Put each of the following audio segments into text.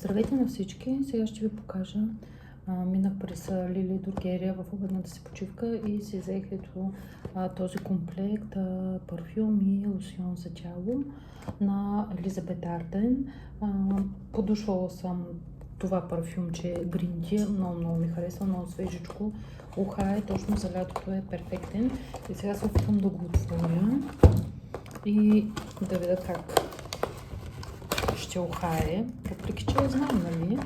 Здравейте на всички! Сега ще ви покажа. Минах през Лили Дрогерия в обедната си почивка и си взех ето този комплект парфюм и лосьон за тяло на Елизабет Арден. Подушвала съм това парфюмче Green Tea. Много ми харесва, много свежичко. Уха е, точно за лятото е перфектен. И сега се опитвам да го отворя и да видя как ще ухае, въпреки че знам, нали?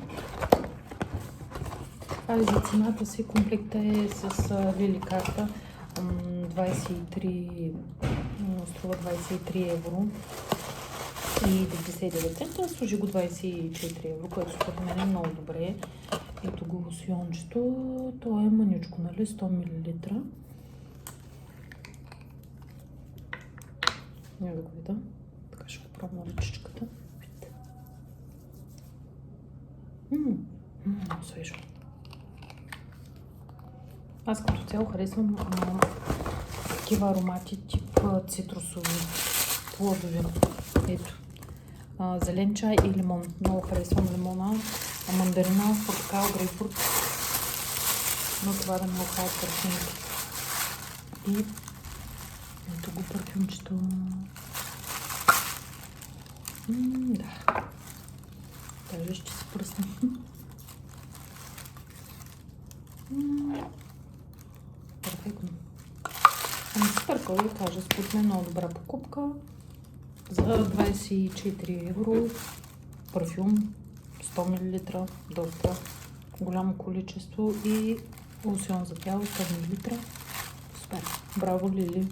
А и за цената си комплекта е с Лили карта 23, струва 23 евро и 99 цента, служи го 24 евро, което според мен е много добре. Ето го лосьончето, то е мъничко, нали? 100 мл. Не да го видя, така ще го пробвам ръчичката. Много свежо. Аз като цяло харесвам такива аромати тип цитрусови плодови. Ето. Зелен чай и лимон. Много харесвам лимона, мандарина, портокал, грейпфрут. Но това да ме ухаят парфюмите. И ето го парфюмчето. Да. Даже ще се пръсна. Перфектно. Супер, кой да кажа, според мен много добра покупка. За 24 евро парфюм 100 мл, доста голямо количество и лосьон за тяло 100 мл. Супер, браво, Лили!